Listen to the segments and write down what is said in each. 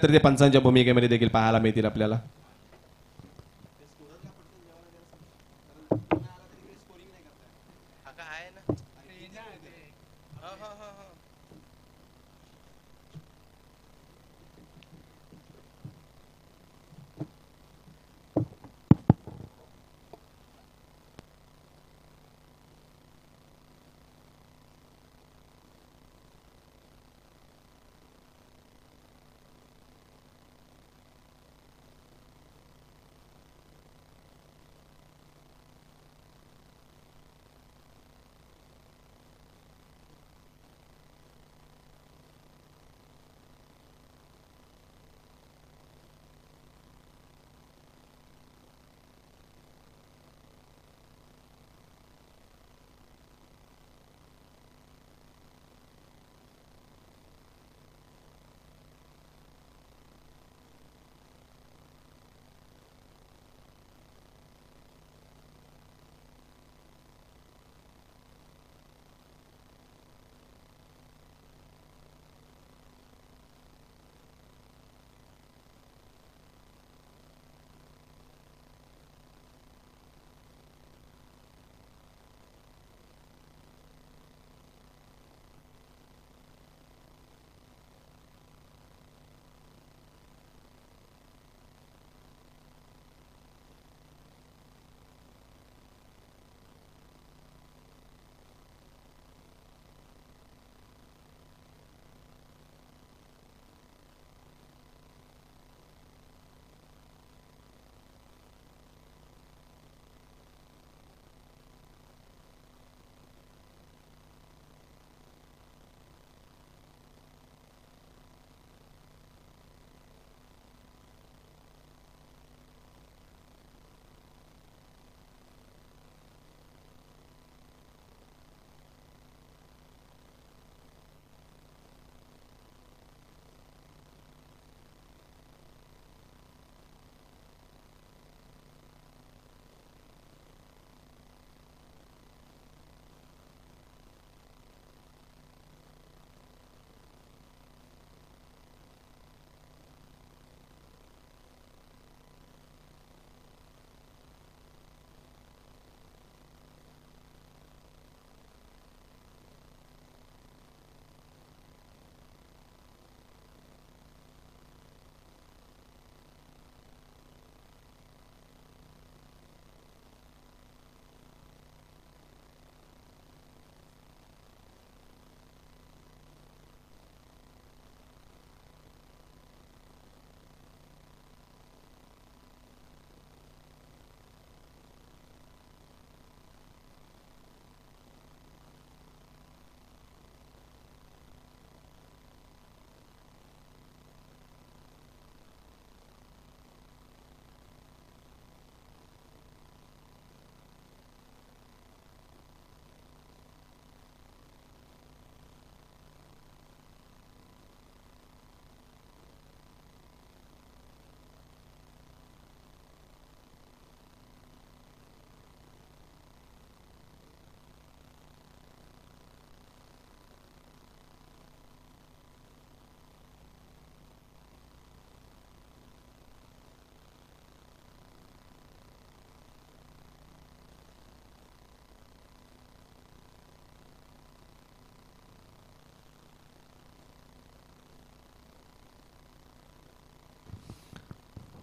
तर ते पंचांच्या भूमिकेमध्ये देखील पाहायला मिळतील आपल्याला.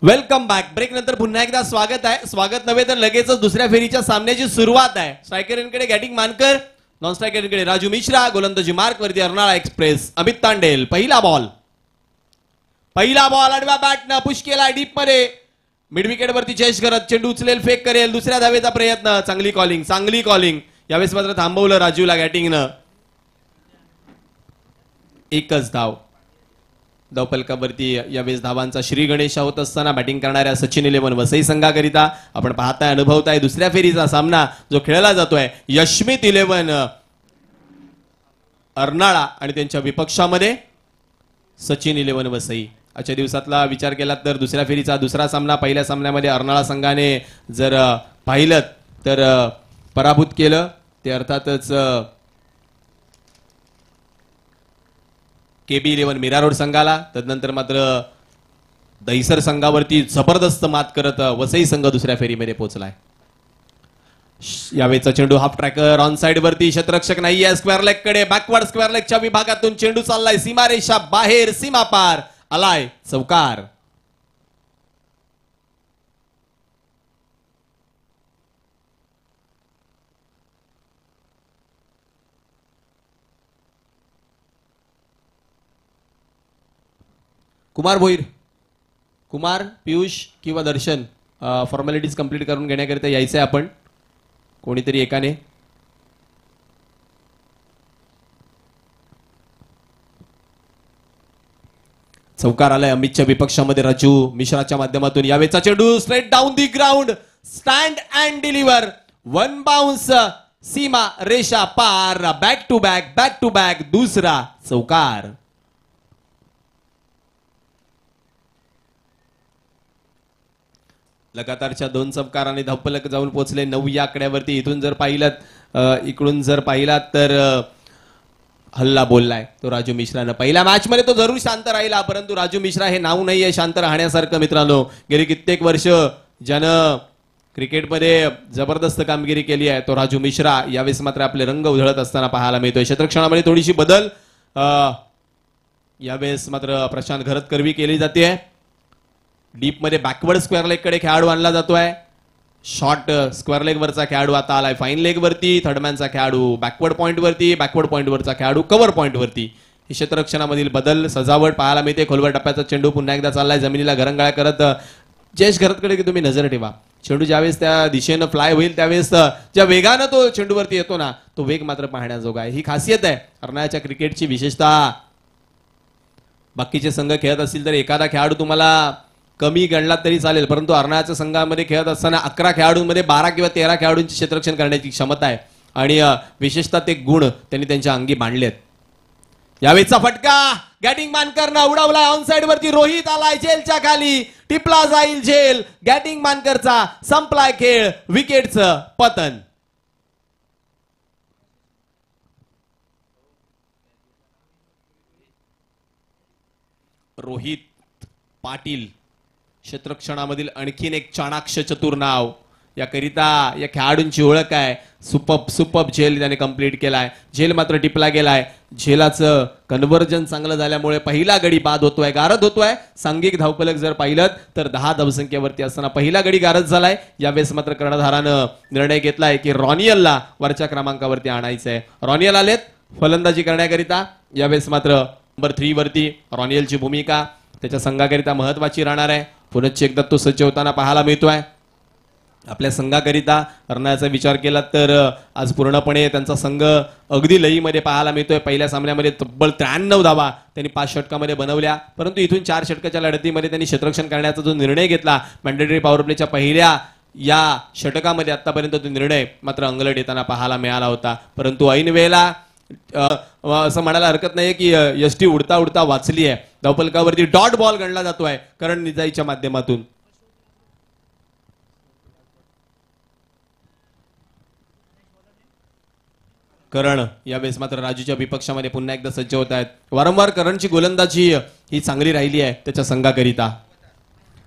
Welcome back. ब्रेक नंतर पुन्हा एकदा स्वागत आहे. स्वागत नव्हे तर लगेचच दुसऱ्या फेरीच्या सामन्याची सुरुवात आहे. स्ट्रायकरकडे गॅटिंग मानकर, नॉन स्ट्रायकरकडे राजू मिश्रा, गोलंदाजी मार्क वरती अर्नाळा एक्सप्रेस अमित तांडेल. पहिला बॉल आडव्या बॅटनं पुश केला डीप मध्ये. मिड विकेट वरती चेस करत चेंडू उचलेल, फेक करेल. दुसऱ्या धावेचा प्रयत्न. चांगली कॉलिंग. यावेळेस मात्र थांबवलं राजूला गॅटिंगनं. एकच धाव. धावफलकावरती यावेळेस धावांचा श्री गणेशा होत असताना बॅटिंग करणाऱ्या सचिन 11 वसई संघाकरिता आपण पाहताय, अनुभवताय दुसऱ्या फेरीचा सामना जो खेळला जातोय. यशमित 11 अर्नाळा आणि त्यांच्या विपक्षामध्ये सचिन 11 वसई. आजच्या दिवसातला विचार केला तर दुसऱ्या फेरीचा दुसरा सामना, पहिल्या सामन्यामध्ये अर्नाळा संघाने जर पाहिलं तर पराभूत केलं. ते अर्थातच KB11 मीरा रोड संघाला. तदनंतर मात्र दहिसर संघावरती जबरदस्त मात करत वसई संघ दुसऱ्या फेरीमध्ये पोहोचलाय. यावेळेचा चेंडू हाफ ट्रॅकर ऑन साइड वरती, क्षेत्ररक्षक नाहीये. स्क्वेअर लेग कडे बॅकवर्ड स्क्वेअर लेगच्या विभागातून चेंडू चाललाय सीमारेषा बाहेर, सीमा पार, आलाय चौकार. कुमार भोईर, कुमार, पियुष किंवा दर्शन फॉर्मॅलिटीज कंप्लीट करून घेण्याकरिता यायचंय आपण कोणीतरी एकाने. चौकार आलाय अमितच्या विपक्षामध्ये राजू मिश्राच्या माध्यमातून. यावेळेचा चेंडू straight down the ground, stand and deliver, one bounce, सीमा रेषा पार, बॅक टू बॅक दुसरा चौकार. लगातारच्या 2 चौकारांनी धावफलक जाऊन पोहोचले 9 या आकड्यावरती. इथून जर पाहिलात इकडून जर पाहिलात तर हल्ला बोललाय तो राजू मिश्रानं. पहिल्या मॅच मध्ये तो जरूर शांत राहिला, परंतु राजू मिश्रा हे नाव नाहीये शांत राहण्यासारखं. मित्रांनो, गेली कित्येक वर्ष ज्यानं क्रिकेटमध्ये जबरदस्त कामगिरी केली आहे तो राजू मिश्रा यावेळेस मात्र आपले रंग उधळत असताना पाहायला मिळतोय. क्षेत्ररक्षणामध्ये थोडीशी बदल यावेळेस मात्र प्रशांत घरतकरवी केली जाते. डीप मध्ये बॅकवर्ड स्क्वेअर लेग कडे खेळाडू आणला जातोय. शॉर्ट स्क्वेअर लेग वरचा खेळाडू आता आलाय फाईन लेग वरती. थर्डमॅनचा खेळाडू बॅकवर्ड पॉइंट वरचा खेळाडू कव्हर पॉइंट वरती. ही क्षेत्ररक्षणामधील बदल सजावट पाहायला मिळते. खोलवर टप्प्याचा चेंडू पुन्हा एकदा चाललाय जमिनीला घरंगाळ्या करत. जयेश घरतकडे की तुम्ही नजर ठेवा. चेंडू ज्यावेळेस त्या दिशेनं फ्लाय होईल त्यावेळेस ज्या वेगानं तो चेंडूवरती येतो ना, तो वेग मात्र पाहण्याजोगा आहे. ही खासियत आहे हरणाच्या क्रिकेटची. विशेषतः बाकीचे संघ खेळत असतील तर एखादा खेळाडू तुम्हाला कमी गणला तरी चालेल, परंतु अर्नाळ्याच्या संघामध्ये खेळत असताना 11 खेळाडूंमध्ये 12 किंवा 13 खेळाडूंची क्षेत्ररक्षण करण्याची क्षमता आहे आणि विशेषतः ते गुण त्यांनी त्यांच्या अंगी बांधलेत. यावेळेचा फटका गॅटिंग मानकरनं उडवलाय ऑन साइड वरती. रोहित आलाय झेलच्या खाली, टिपला जाईल झेल. गॅटिंग मानकरचा संपलाय खेळ, विकेटचं पतन. रोहित पाटील क्षेत्ररक्षणामधील आणखीन एक चाणाक्ष चतुर नाव. याकरिता या खेळाडूंची ओळख आहे. सुपब झेल त्याने कंप्लीट केलाय. झेल मात्र टिपला गेलाय. झेलाचं कन्व्हर्जन चांगलं झाल्यामुळे पहिला गडी बाद होतोय, गारद होतोय. सांघिक धावफलक जर पाहिलं तर 10 धावसंख्येवरती असताना पहिला गडी गारद झालाय. यावेळेस मात्र कर्णधारानं निर्णय घेतलाय की रॉनियलला वरच्या क्रमांकावरती आणायचंय. रॉनियल आलेत फलंदाजी करण्याकरिता. यावेळेस मात्र नंबर 3 वरती रॉनियलची भूमिका त्याच्या संघाकरिता महत्वाची राहणार आहे. पुनश्च एकदा तो सज्ज होताना पाहायला मिळतोय. आपल्या संघाकरिता हरण्याचा विचार केला तर आज पूर्णपणे त्यांचा संघ अगदी लईमध्ये पाहायला मिळतोय. पहिल्या सामन्यामध्ये तब्बल 93 धावा त्यांनी 5 षटकामध्ये बनवल्या, परंतु इथून 4 षटकाच्या लढतीमध्ये त्यांनी क्षेत्ररक्षण करण्याचा जो निर्णय घेतला मॅन्डेटरी पॉवर प्लेच्या पहिल्या या षटकामध्ये आतापर्यंत तो निर्णय मात्र अंगलट येताना पाहायला मिळाला होता. परंतु ऐन वेळेला असं म्हणायला हरकत नाही की यष्टी उडता उडता वाचली आहे. धावफलकावरती डॉट बॉल गणला जातोय करण निजाईच्या माध्यमातून. करण यावेळेस मात्र राजूच्या विपक्षामध्ये पुन्हा एकदा सज्ज होत आहेत. वारंवार करणची गोलंदाजी ही चांगली राहिली आहे त्याच्या संघाकरिता.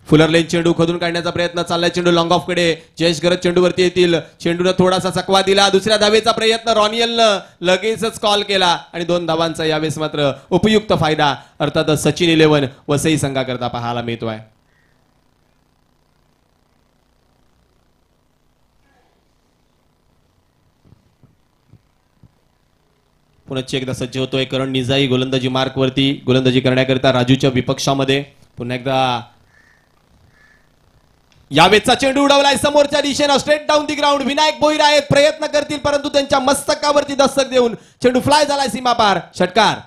फुलर लेन चेंडू खोदून काढण्याचा प्रयत्न चाललाय. चेंडू लॉंग ऑफ कडे. जयेश गरज चेंडूवरती येतील. चेंडूनं थोडासा चकवा दिला. दुसऱ्या धावेचा प्रयत्न रॉनियलनं लगेचच कॉल केला आणि 2 धावांचा यावेळेस मात्र उपयुक्त फायदा अर्थातच सचिन 11 वसई संघाकरता पाहायला मिळतोय. पुनश्च एकदा सज्ज होतोय करण निजाई गोलंदाजी मार्क वरती. गोलंदाजी करण्याकरिता राजूच्या विपक्षामध्ये पुन्हा एकदा यावेळेचा चेंडू उडवलाय समोरच्या दिशेनं straight down the ground. Vinayak Bhoir आहेत, प्रयत्न करतील परंतु त्यांच्या मस्तकावरती दस्तक देऊन चेंडू फ्लाय झालाय सीमा पार. षटकार.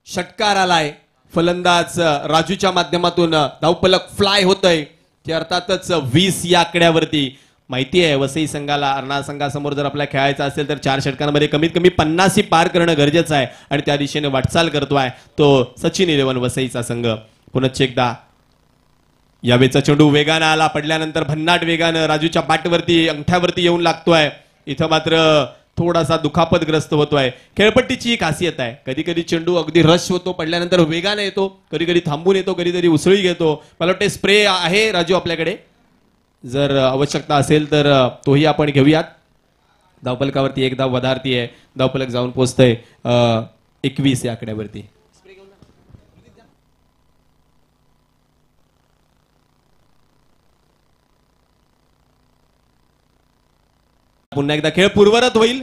षटकार आलाय. फलंदाज राजूच्या माध्यमातून धावफलक फ्लाय होतय. ते अर्थातच 20 या आकड्यावरती. माहिती आहे वसई संघाला अर्नाळा संघासमोर जर आपल्याला खेळायचं असेल तर 4 षटकांमध्ये कमीत कमी 50 पार करणं गरजेचं आहे आणि त्या दिशेने वाटचाल करतोय तो सचिन 11 वसईचा संघ. पुनश्च एकदा यावेळेचा चेंडू वेगानं आला, पडल्यानंतर भन्नाट वेगानं राजूच्या बॅटवरती अंगठ्यावरती येऊन लागतोय. इथं मात्र थोडासा दुखापतग्रस्त होतोय. खेळपट्टीची ही खासियत आहे, कधी कधी चेंडू अगदी रश होतो, पडल्यानंतर वेगाने येतो, कधी कधी थांबून येतो, कधीतरी उसळी घेतो. मला वाटते स्प्रे आहे राजू आपल्याकडे, जर आवश्यकता असेल तर तोही आपण घेऊयात. धावफलकावरती एक धाव वधारती आहे, धावफलक जाऊन पोहोचतंय 21 या आकड्यावरती. पुन्हा एकदा खेळ पूर्वरत होईल,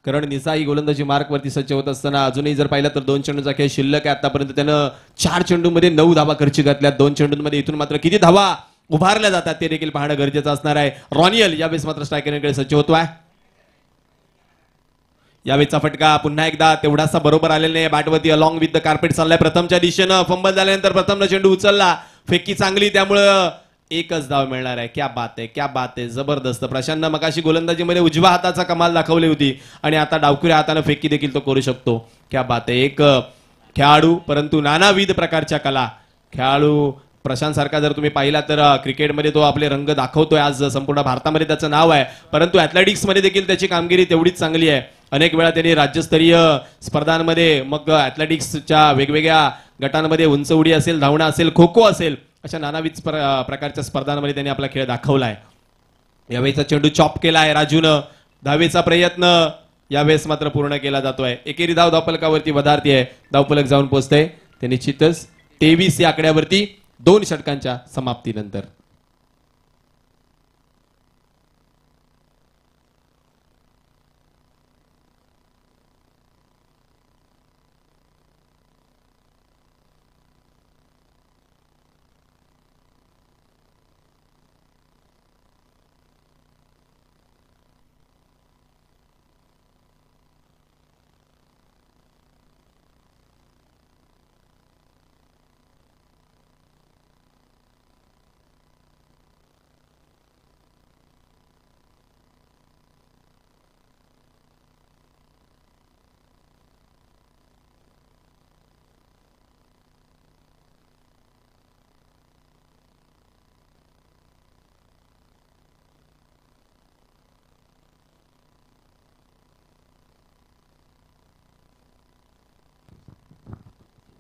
कारण निसाई गोलंदाजी मार्क वरती सज्ज होत असताना अजूनही जर पाहिलं तर 2 चेंडूचा खेळ शिल्लक आहे. आतापर्यंत त्यानं 4 चेंडूमध्ये 9 धावा खर्ची घातल्या. 2 चेंडूंमध्ये इथून मात्र किती धावा उभारल्या जातात ते देखील पाहणं गरजेचं असणार आहे. रॉनियल यावेळेस मात्र स्ट्रायकरकडे सज्ज होतोय. यावेळेचा फटका पुन्हा एकदा तेवढासा बरोबर आलेला नाही. बॅटवरती अलॉंग विथ द कार्पेट चाललाय प्रथमच्या दिशेनं. फंबल झाल्यानंतर प्रथमनं चेंडू उचलला, फेकी चांगली, त्यामुळं एकच धाव मिळणार आहे. क्या बात आहे, क्या बात आहे, जबरदस्त. प्रशांतनं मगाशी गोलंदाजीमध्ये उजव्या हाताचा कमाल दाखवली होती आणि आता डावखुऱ्या हाताने फेकी देखील तो करू शकतो. क्या बात आहे. एक खेळाडू परंतु नानाविध प्रकारच्या कला. खेळाडू प्रशांत सारखा जर तुम्ही पाहिला तर क्रिकेटमध्ये तो आपले रंग दाखवतोय, आज संपूर्ण भारतामध्ये त्याचं नाव आहे, परंतु ऍथलेटिक्स मध्ये देखील त्याची कामगिरी तेवढीच चांगली आहे. अनेक वेळा त्यांनी राज्यस्तरीय स्पर्धांमध्ये, मग ऍथलेटिक्सच्या वेगवेगळ्या गटांमध्ये, उंच उडी असेल, धावणं असेल, खो खो असेल, अशा नानाविध प्रकारच्या स्पर्धांमध्ये त्यांनी आपला खेळ दाखवलाय. यावेळेचा चेंडू चॉप केलाय राजूनं. धावेचा प्रयत्न यावेळेस मात्र पूर्ण केला जातोय. एकेरी धाव धावफलकावरती वधारती आहे. धावफलक जाऊन पोहोचतंय ते निश्चितच 23 या आकड्यावरती 2 षटकांच्या समाप्तीनंतर.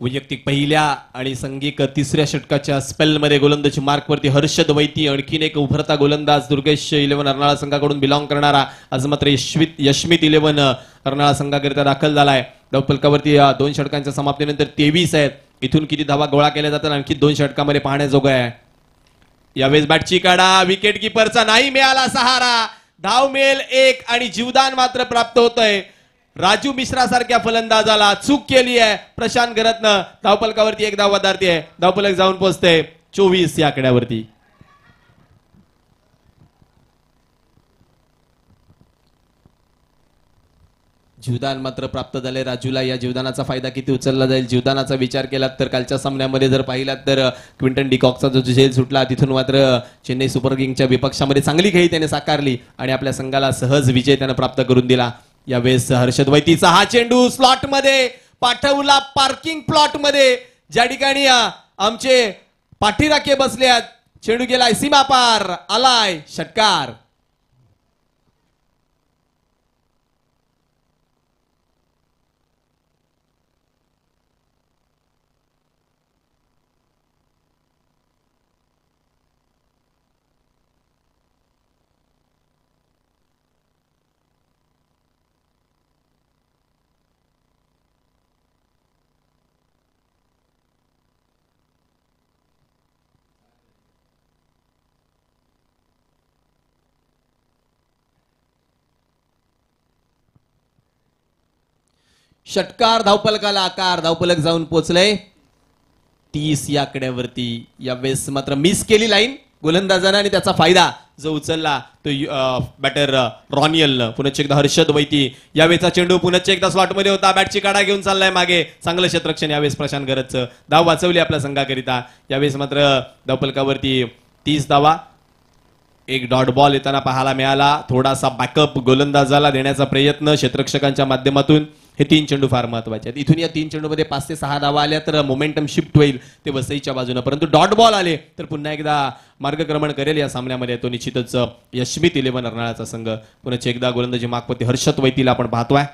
वैयक्तिक पहिल्या आणि संघिक 3ऱ्या षटकाच्या स्पेलमध्ये गोलंदाजी मार्कवरती हर्षद वैती, आणखीन एक उभरता गोलंदाज दुर्गेश 11 अर्नाळा संघाकडून बिलॉंग करणारा, आज मात्र यशमित 11 अर्नाळा संघाकरिता दाखल झालाय. धावफलकावरती 2 षटकांच्या समाप्तीनंतर 23 आहेत. इथून किती धावा गोळा केल्या जातात आणखी 2 षटकामध्ये पाहण्याजोगं आहे. यावेळेस बॅटची काढा, विकेट किपरचा नाही मिळाला सहारा. धाव मिळेल 1 आणि जीवदान मात्र प्राप्त होतंय. राजू मिश्रा सारख्या फलंदाजाला चूक केली आहे प्रशांत घरतनं. धावफलकावरती एक धाव वधारती आहे. धावफलक जाऊन पोहोचते 24 या आकड्यावरती. जीवदान मात्र प्राप्त झाले राजूला. या जीवदानाचा फायदा किती उचलला जाईल, जीवदानाचा विचार केलात तर कालच्या सामन्यामध्ये जर पाहिलात तर क्विंटन डिकॉकचा जो झेल सुटला, तिथून मात्र चेन्नई सुपर किंग्सच्या विपक्षामध्ये चांगली खेळी त्याने साकारली आणि आपल्या संघाला सहज विजय त्याने प्राप्त करून दिला. यावेळेस हर्षद वैतीचा हा चेंडू स्लॉट मध्ये पाठवला, पार्किंग प्लॉट मध्ये, ज्या ठिकाणी आमचे पाठीराखे बसल्यात. चेंडू गेलाय सीमा पार, आलाय षटकार. षटकार धावफलकाला आकार. धावफलक जाऊन पोहोचलंय 30 या आकड्यावरती. यावेळेस मात्र मिस केली लाईन गोलंदाजानं आणि त्याचा फायदा जो उचलला तो बॅटर रॉनियलनं. पुनश्च एकदा हर्षद वैती. यावेळेचा चेंडू पुनश्च एकदा स्लॉटमध्ये होता, बॅटची काढा घेऊन चाललाय मागे. चांगलं क्षेत्ररक्षण यावेळेस प्रशांत घरतचं. धाव वाचवली आपल्या संघाकरिता. यावेळेस मात्र धावफलकावरती 30 धावा. एक डॉट बॉल येताना पाहायला मिळाला. थोडासा बॅकअप गोलंदाजाला देण्याचा प्रयत्न क्षेत्ररक्षकांच्या माध्यमातून. हे 3 चेंडू फार महत्वाचे आहेत. इथून या 3 चेंडूमध्ये 5 ते 6 धावा आल्या तर मोमेंटम शिफ्ट होईल ते वसईच्या बाजूने. परंतु डॉट बॉल आले तर पुन्हा एकदा मार्गक्रमण करेल या सामन्यामध्ये. तो निश्चितच यशमित 11 अर्नाळाचा संघ. पुन्हा एकदा गोलंदाजी मागपती हर्षद वैतीला आपण पाहतोय.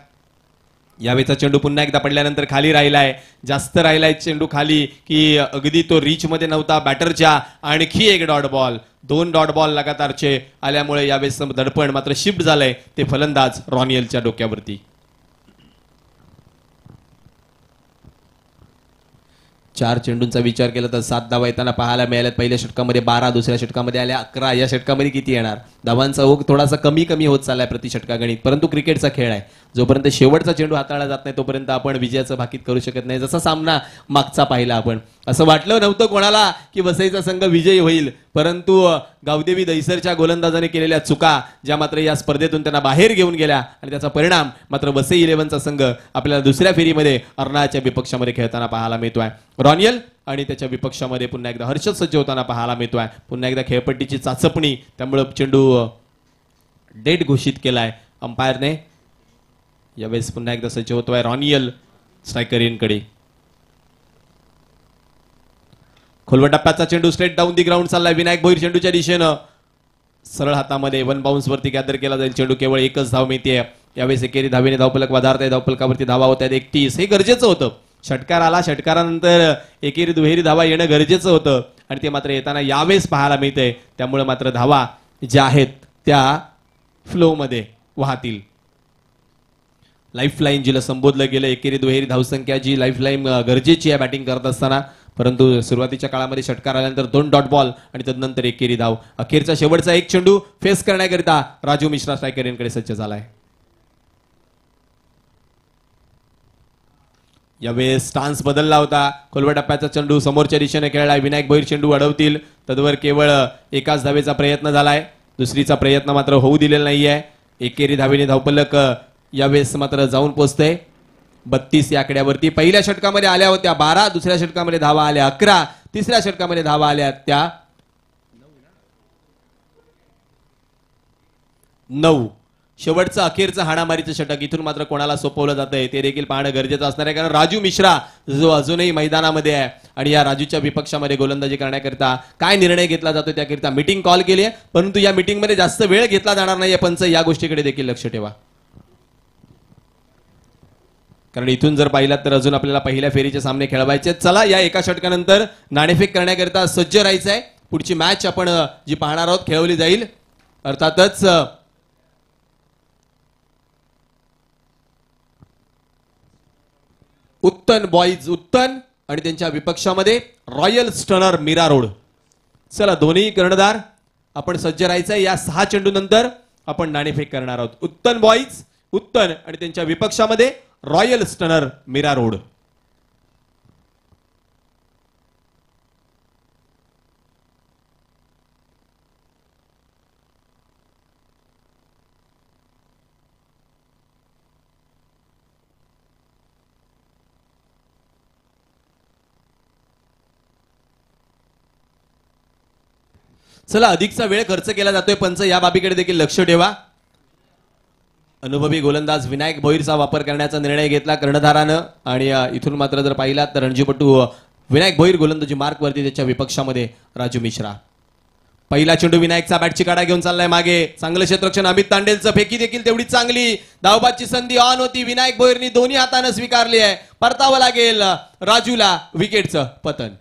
यावेळेचा चेंडू पुन्हा एकदा पडल्यानंतर खाली राहिलाय. जास्त राहिलाय चेंडू खाली की अगदी तो रीच मध्ये नव्हता बॅटरच्या. आणखी एक डॉट बॉल. 2 डॉट बॉल लगातारचे आल्यामुळे यावेळेस दडपण मात्र शिफ्ट झालंय ते फलंदाज रॉनियलच्या डोक्यावरती. 4 चेंडूंचा विचार केला तर 7 धावा येताना पाहायला मिळाल्यात. पहिल्या षटकामध्ये 12, दुसऱ्या षटकामध्ये आल्या 11. या षटकामध्ये किती येणार? धावांचा ओघ थोडासा कमी होत चाललाय प्रति षटका गणित. परंतु क्रिकेटचा खेळ आहे. जोपर्यंत शेवटचा चेंडू हाताळला जात नाही तोपर्यंत आपण विजयाचं भाकीत करू शकत नाही. जसा सामना मागचा पाहिला आपण, असं वाटलं नव्हतं कोणाला की वसईचा संघ विजयी होईल. परंतु गावदेवी दहिसरच्या गोलंदाजाने केलेल्या चुका ज्या मात्र या स्पर्धेतून त्यांना बाहेर घेऊन गेल्या आणि त्याचा परिणाम मात्र वसई 11चा संघ आपल्याला दुसऱ्या फेरीमध्ये अर्नाळ्याच्या विपक्षामध्ये खेळताना पाहायला मिळतोय. रॉनियल आणि त्याच्या विपक्षामध्ये पुन्हा एकदा हर्षद सज्ज होताना पाहायला मिळतोय. पुन्हा एकदा खेळपट्टीची चाचपणी. त्यामुळे चेंडू डेड घोषित केलाय अंपायरने. यावेळेस पुन्हा एकदा सज्ज होतोय रॉनियल स्ट्रायकरींकडे. खोलवा टप्प्याचा चेंडू स्ट्रेट डाऊन दी ग्राउंड चाललाय. विनायक भोईर चेंडूच्या दिशेनं सरळ हातामध्ये 1 बाउन्स वरती गॅदर केला जाईल. चेंडू केवळ एकच धाव मिळते. यावेळेस एकेरी धावेने धावफलक वधारत आहे. धावफलकावरती धावा होत आहेत 31. हे गरजेचं होतं. षटकार आला, षटकारानंतर एकेरी दुहेरी धावा येणं गरजेचं होतं आणि ते मात्र येताना यावेळेस पाहायला मिळतंय. त्यामुळे मात्र धावा ज्या आहेत त्या फ्लो मध्ये वाहतील. लाईफलाईन जिला संबोधलं गेलं, एकेरी दुहेरी धावसंख्या जी लाईफलाईन गरजेची आहे बॅटिंग करत असताना. परंतु सुरुवातीच्या काळामध्ये षटकार आल्यानंतर 2 डॉट बॉल आणि तदनंतर एकेरी धाव. अखेरचा शेवटचा एक चेंडू फेस करण्याकरिता राजू मिश्रा स्ट्रायकरींकडे सज्ज झालाय. यावेळेस स्टान्स बदलला होता. खोलवा टप्प्याचा चेंडू समोरच्या दिशेने खेळलाय. विनायक भोईर चेंडू अडवतील. तदवर केवळ एकाच धावेचा प्रयत्न झालाय. दुसरीचा प्रयत्न मात्र होऊ दिलेला नाहीये. एकेरी धावेने धावफलक यावेळेस मात्र जाऊन पोहोचते 32 या आकड्यावरती. पहिल्या षटकामध्ये आल्या होत्या 12, दुसऱ्या षटकामध्ये धावा आल्या 11, तिसऱ्या षटकामध्ये धावा आल्या त्या 9. शेवटचं अखेरचं हाणामारीचं षटक इथून मात्र कोणाला सोपवलं जातंय ते देखील पाहणं गरजेचं असणार आहे. कारण राजू मिश्रा जो अजूनही मैदानामध्ये आहे आणि या राजूच्या विपक्षामध्ये गोलंदाजी करण्याकरिता काय निर्णय घेतला जातो त्याकरिता मीटिंग कॉल केली आहे. परंतु या मीटिंगमध्ये जास्त वेळ घेतला जाणार नाहीये. पंच या गोष्टीकडे देखील लक्ष ठेवा. कारण इथून जर पाहिलात तर अजून आपल्याला पहिल्या फेरीचे सामने खेळवायचे. चला या एका षटकानंतर नाणेफेक करण्याकरिता सज्ज राहायचं आहे. पुढची मॅच आपण जी पाहणार आहोत खेळवली जाईल अर्थातच उत्तन बॉईज उत्तन आणि त्यांच्या विपक्षामध्ये रॉयल स्टनर मीरा रोड. चला दोन्ही कर्णधार आपण सज्ज राहायचं आहे. या 6 चेंडू नंतर आपण नाणेफेक करणार आहोत. उत्तन बॉईज उत्तन आणि त्यांच्या विपक्षामध्ये रॉयल स्टनर मीरा रोड. चला अधिकचा वेळ खर्च केला जातोय. पंच या बाबीकडे देखील लक्ष ठेवा. अनुभवी गोलंदाज विनायक भोईरचा वापर करण्याचा निर्णय घेतला कर्णधारानं आणि इथून मात्र जर पाहिलात तर रणजीपटू विनायक भोईर गोलंदाजी मार्क वरती त्याच्या विपक्षामध्ये राजू मिश्रा. पहिला चेंडू विनायकचा बॅटची काढा घेऊन चाललाय मागे. चांगलं क्षेत्ररक्षण अमित तांडेलचं. फेकी देखील तेवढी चांगली. धावबादची संधी ऑन होती. विनायक भोईरनी दोन्ही हातानं स्वीकारली आहे. परतावं लागेल राजूला. विकेटचं पतन.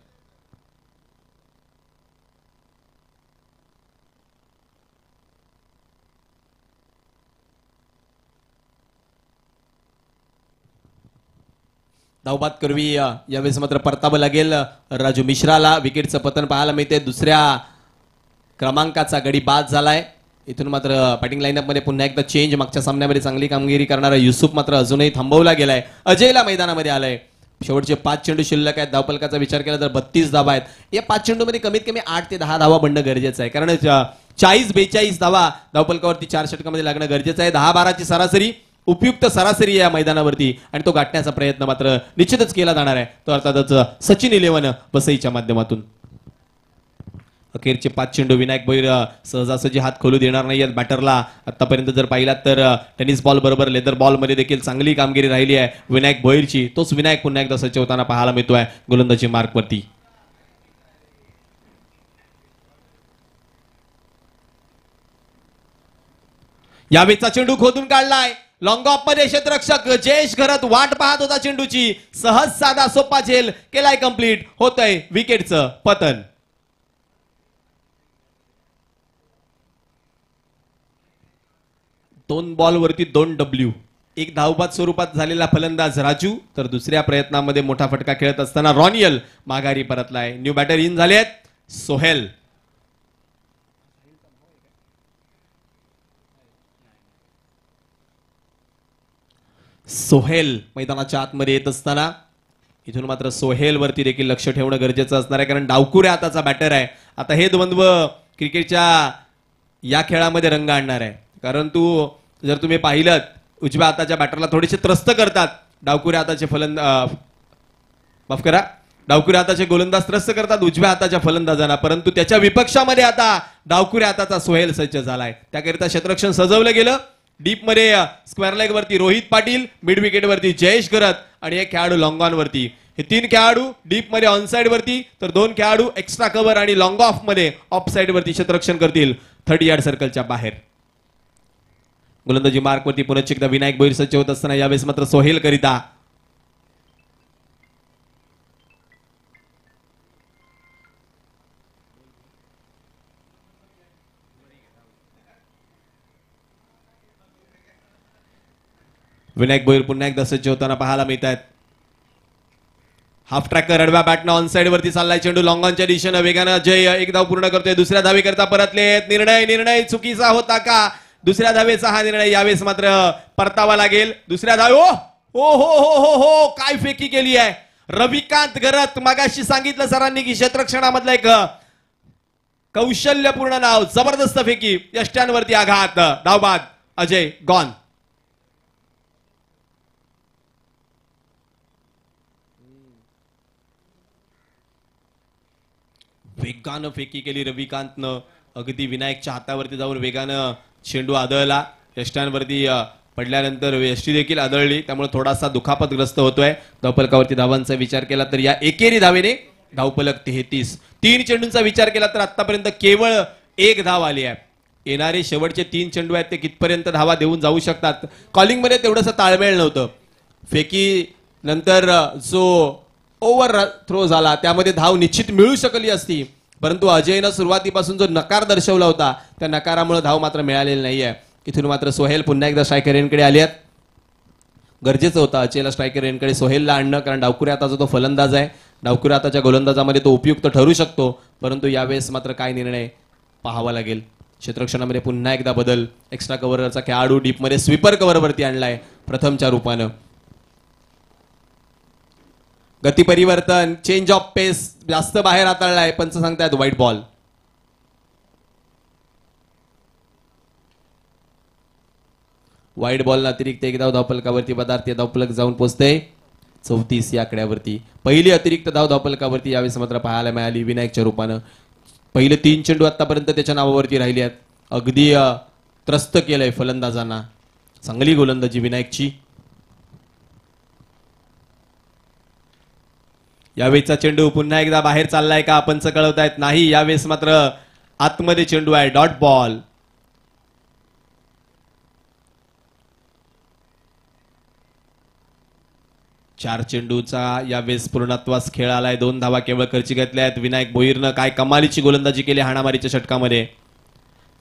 धावबाद करवी यावेळेस मात्र परतावं लागेल राजू मिश्राला. विकेटचं पतन पाहायला मिळते. दुसऱ्या क्रमांकाचा गडी बाद झालाय. इथून मात्र बॅटिंग लाईनअप मध्ये पुन्हा एकदा चेंज. मागच्या सामन्यामध्ये चांगली कामगिरी करणारा युसुफ मात्र अजूनही थांबवला गेलाय. अजयला मैदानामध्ये आलाय. शेवटचे 5 चेंडू शिल्लक आहेत. धावफलकाचा विचार केला तर 32 धावा आहेत. या 5 चेंडूमध्ये कमीत कमी 8 ते 10 धावा बनणं गरजेचं आहे. कारण 40-42 धावा धावफलकावरती 4 षटकामध्ये लागणं गरजेचं आहे. 10-12ची सरासरी उपयुक्त सरासरी या मैदानावरती आणि तो गाठण्याचा प्रयत्न मात्र निश्चितच केला जाणार आहे. तो अर्थातच सचिन 11 वसईच्या माध्यमातून. अखेरचे 5 चेंडू विनायक भोईर सहजासहजी हात खोलू देणार नाहीयेत बॅटरला. आतापर्यंत जर पाहिलात तर टेनिस बॉल बरोबर लेदर बॉल मध्ये देखील चांगली कामगिरी राहिली आहे विनायक भोईरची. तोच विनायक पुन्हा एकदा सज्ज होताना पाहायला मिळतोय गोलंदाजी मार्कवरती. यावेळीचा चेंडू खोदून काढलाय लॉंग ऑफ मध्ये. क्षेत्ररक्षक जयेश घरत वाट पाहत होता चेंडूची. सहज साधा सोपा झेल केलाय कंप्लीट. होतंय विकेटचं पतन. 2 बॉल वरती 2 डब्ल्यू. एक धावबाद स्वरूपात झालेला फलंदाज राजू तर दुसऱ्या प्रयत्नामध्ये मोठा फटका खेळत असताना रॉनियल माघारी परतलाय. न्यू बॅटर इन झालेत सोहेल. सोहेल मैदानाच्या आतमध्ये येत असताना इथून मात्र सोहेल वरती देखील लक्ष ठेवणं गरजेचं असणार आहे कारण डावकुऱ्या हाताचा बॅटर आहे. आता हे द्वंद्व क्रिकेटच्या या खेळामध्ये रंग आणणार आहे कारण जर तुम्ही पाहिलं उजव्या हाताच्या बॅटरला थोडेसे त्रस्त करतात डावकुऱ्या हाताचे डावकुऱ्या हाताचे गोलंदाज त्रस्त करतात उजव्या हाताच्या फलंदाजांना. परंतु त्याच्या विपक्षामध्ये आता डावकुऱ्या हाताचा सोहेल सज्ज झालाय. त्याकरिता क्षेत्ररक्षण सजवलं गेलं. डीप मध्ये स्क्वेअर लेग वरती रोहित पाटील, मिड विकेट वरती जयेश घरत आणि एक खेळाडू लॉंग ऑन वरती. हे 3 खेळाडू डीप मध्ये ऑन साइड वरती तर 2 खेळाडू एक्स्ट्रा कव्हर आणि लॉंग ऑफ मध्ये ऑफ साइड वरती क्षेत्ररक्षण करतील 30 यार्ड सर्कलच्या बाहेर. गोलंदाजी मार्क वरती पुन्हा एकदा विनायक भोईर सज्ज होत असताना यावेळेस मात्र सोहेल करिता विनायक भोईर पुन्हा एकदा सज्ज होताना पाहायला मिळत आहेत. हाफ ट्रॅकर अडव्या बॅटनं ऑन साइड वरती चाललाय चेंडू लॉंग ऑनच्या दिशेनं वेगानं अजय एक धाव पूर्ण करतोय. दुसऱ्या धावी करता परतलेत. निर्णय चुकीचा होता का? दुसऱ्या धावेचा हा निर्णय यावेळेस मात्र परतावा लागेल. दुसऱ्या धावे हो हो हो हो हो काय फेकी केली आहे रविकांत घरत. मागाशी सांगितलं सरांनी की क्षेत्ररक्षणामधलं एक कौशल्यपूर्ण नाव. जबरदस्त फेकी. यष्ट्यांवरती आघात. धावबाद अजय गॉन. वेगानं फेकी केली रविकांतनं. अगदी विनायकच्या हातावरती जाऊन वेगानं चेंडू आदळला. यष्ट्यांवरती पडल्यानंतर यष्टी देखील आदळली त्यामुळे थोडासा दुखापतग्रस्त होतोय. धावफलकावरती धावांचा विचार केला तर या एकेरी धावेने धावफलक 33. 3 चेंडूंचा विचार केला तर आतापर्यंत केवळ 1 धाव आली आहे. येणारे शेवटचे 3 चेंडू आहेत ते कितपर्यंत धावा देऊन जाऊ शकतात. कॉलिंग मध्ये तेवढंसं ताळमेळ नव्हतं. फेकी नंतर जो ओव्हर थ्रो झाला त्यामध्ये धाव निश्चित मिळू शकली असती परंतु अजयनं सुरुवातीपासून जो नकार दर्शवला होता त्या नकारामुळे धाव मात्र मिळालेली नाहीये. इथून मात्र सोहेल पुन्हा एकदा स्ट्रायकर रेंजकडे आले आहेत. गरजेचं होतं अजयला स्ट्रायकर रेंजकडे सोहेलला आणणं कारण डावकुऱ्या हाताचा तो फलंदाज आहे. डावकुऱ्या हाताच्या गोलंदाजामध्ये तो उपयुक्त ठरू शकतो परंतु यावेळेस मात्र काय निर्णय पाहावा लागेल. क्षेत्ररक्षणामध्ये पुन्हा एकदा बदल. एक्स्ट्रा कव्हरचा खेळाडू डीपमध्ये स्वीपर कव्हरवरती आणलाय प्रथमच्या रूपानं. गती परिवर्तन चेंज ऑफ पेस जास्त बाहेर हाताळलाय. पंच सांगतायत व्हाईट बॉल. व्हाईट बॉल अतिरिक्त एक धाव धावफलकावरती पदार्थ धावफलक जाऊन पोहोचते 34 या आकड्यावरती. पहिली अतिरिक्त धाव धावफलकावरती यावेळेस मात्र पाहायला मिळाली विनायकच्या रूपानं. पहिले 3 चेंडू आतापर्यंत त्याच्या नावावरती राहिली आहेत. अगदी त्रस्त केलंय फलंदाजांना. चांगली गोलंदाजी विनायकची. यावेळेचा चेंडू पुन्हा एकदा बाहेर चाललाय का पंच कळवतायत नाही. यावेळेस मात्र आतमध्ये चेंडू आहे डॉट बॉल. चार चेंडूचा यावेळेस पूर्णत्वास खेळ आलाय. 2 धावा केवळ खर्ची घेतल्या आहेत. विनायक भोईरनं काय कमालीची गोलंदाजी केली हाणामारीच्या षटकामध्ये.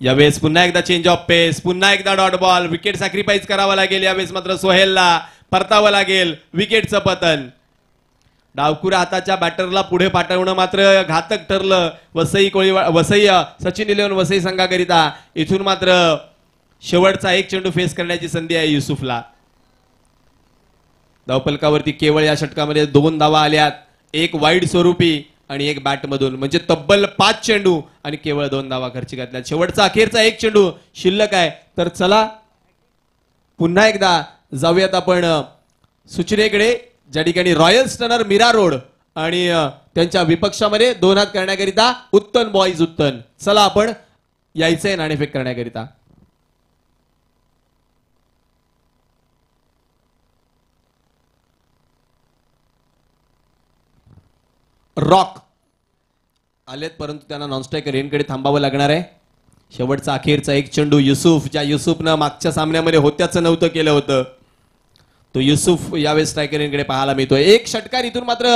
यावेळेस पुन्हा एकदा चेंज ऑफ पेस. पुन्हा एकदा डॉट बॉल. विकेट सॅक्रिफाईस करावा लागेल. यावेळेस मात्र सोहेलला परतावं लागेल. विकेटचं पतन. डावकुऱ्या हाताच्या बॅटरला पुढे पाठवणं मात्र घातक ठरलं सचिन 11 वसई संघाकरिता. इथून मात्र शेवटचा 1 चेंडू फेस करण्याची संधी आहे युसुफला. धावफलकावरती केवळ या षटकामध्ये 2 धावा आल्यात. 1 वाईड स्वरूपी आणि 1 बॅटमधून म्हणजे तब्बल 5 चेंडू आणि केवळ 2 धावा खर्ची घातल्यात. शेवटचा अखेरचा 1 चेंडू शिल्लक आहे. तर चला पुन्हा एकदा जाऊयात आपण सूचनेकडे ज्या ठिकाणी रॉयल स्टनर मीरा रोड आणि त्यांच्या विपक्षामध्ये 2 हात करण्याकरिता उत्तन बॉईज उत्तन. चला आपण यायचंय नाणेफेक करण्याकरिता. रॉक आलेत परंतु त्यांना नॉनस्ट्रायकर रेनकडे थांबावं लागणार आहे. शेवटचा अखेरचा एक चेंडू युसुफ, ज्या युसुफनं मागच्या सामन्यामध्ये होत्याचं नव्हतं केलं होतं, तो युसुफ यावेळेस स्ट्रायकर रेनकडे पाहायला मिळतोय. एक षटकार इथून मात्र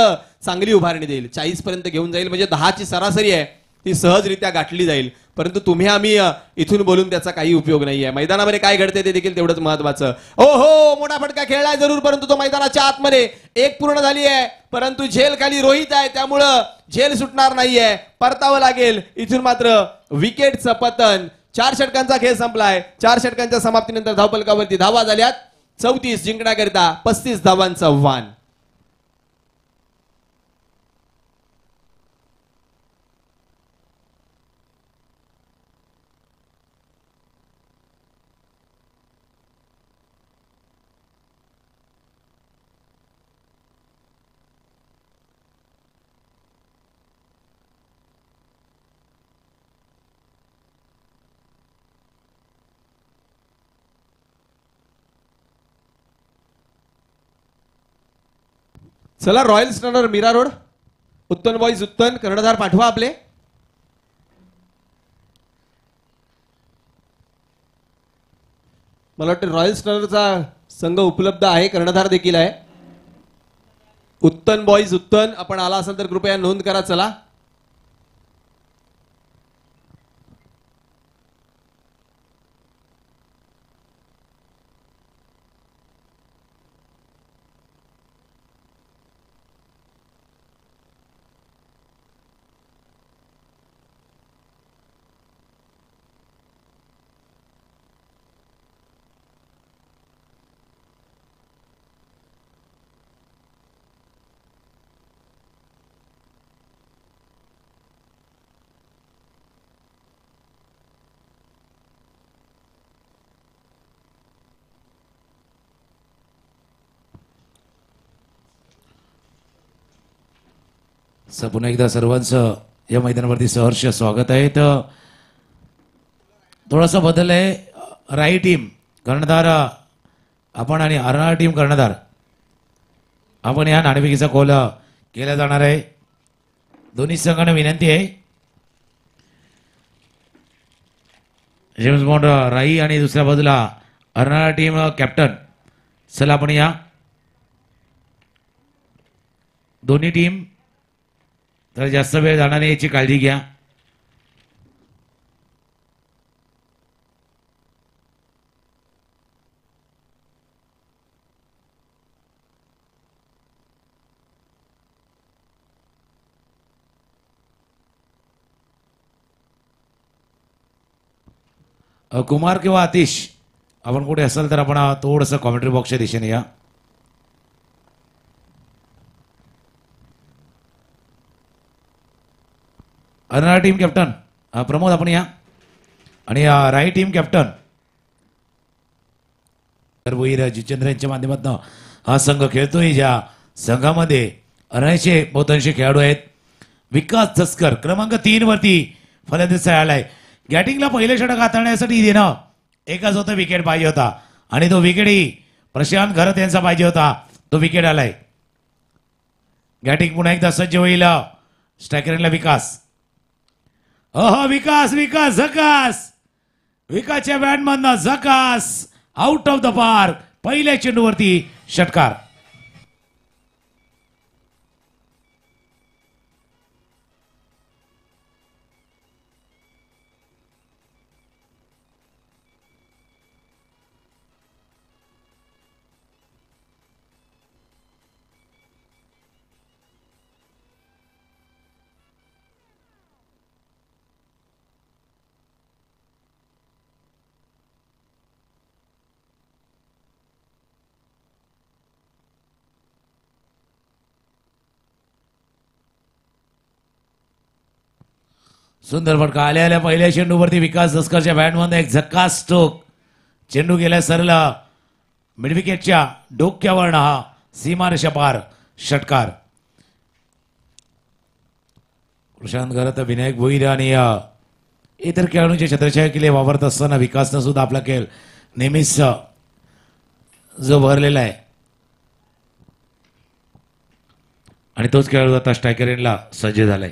चांगली उभारणी देईल, 40 पर्यंत घेऊन जाईल, म्हणजे 10ची सरासरी आहे ती सहजरित्या गाठली जाईल. परंतु तुम्ही आम्ही इथून बोलून त्याचा काही उपयोग नाहीये. मैदानामध्ये काय घडते ते देखील तेवढंच महत्वाचं. ओ हो, मोठा फटका खेळलाय जरूर, परंतु तो मैदानाच्या आतमध्ये एक पूर्ण झाली आहे, परंतु झेल खाली रोहित आहे, त्यामुळं झेल सुटणार नाहीये, परतावं लागेल. इथून मात्र विकेटचं पतन. 4 षटकांचा खेळ संपलाय. 4 षटकांच्या समाप्तीनंतर धावफलकावरती धावा झाल्यात 34, जिंकण्याकरिता 35 धावांचं आव्हान. चला royals runner Mira road, Uttan boys Uttan, कर्णधार पाठवा आपले. मला वाटतं रॉयल्स रनरचा संघ उपलब्ध आहे, कर्णधार देखील आहे. उत्तन बॉईज उत्तन, आपण आला असाल तर कृपया नोंद करा. चला पुन्हा एकदा सर्वांचं या मैदानावरती सहर्ष स्वागत आहे. तर थोडासा बदल आहे. राईट टीम कर्णधार आपण आणि अर्नाळा टीम कर्णधार आपण या नाणेफेकीचा कॉल केला जाणार आहे. दोन्ही संघांना विनंती आहे, जेम्स बॉन्ड राई आणि दुसऱ्या बाजूला अर्नाळा टीम कॅप्टन. चला आपण या दोन्ही टीम तर जास्त वेळ जाणार नाही याची काळजी घ्या. कुमार किंवा आतिश आपण कुठे असाल तर आपण थोडंसं कॉमेंट्री बॉक्सच्या दिशेने या. अर्नाळा टीम कॅप्टन प्रमोद आपण या आणि right team captain Bhoir Jitendra यांच्या माध्यमातून हा संघ खेळतोय. ज्या संघामध्ये 1900 बहुतांशी खेळाडू आहेत. विकास तस्कर क्रमांक 3 वरती फलंदाज आलाय. बॅटिंगला पहिले षटक हाताळण्यासाठी देणं एकच होतं, विकेट पाहिजे होता आणि तो विकेटही प्रशांत घरत यांचा पाहिजे होता. तो विकेट आलाय. बॅटिंग पुन्हा एकदा सज्ज होईल. स्ट्रायकरला विकास. विकास विकास झकास. विकासच्या बॅटमधनं झकास आउट ऑफ द पार्क. पहिल्या चेंडूवरती षटकार. सुंदर फटका आल्या पहिल्या चेंडूवरती विकास दस्करच्या बॅटमध्ये एक झक्कास स्ट्रोक. चेंडू गेला सरळ मिडविकेटच्या डोक्यावरनं हा सीमारेषा पार षटकार. प्रशांत घरात विनायक भोईर आणि इतर खेळाडूंच्या छत्रछायाखाली वावरत असताना विकासनं सुद्धा आपला खेळ नेहमीच जो भरलेला आहे आणि तोच खेळाडू आता स्ट्रायकर एंडला सज्ज झालाय.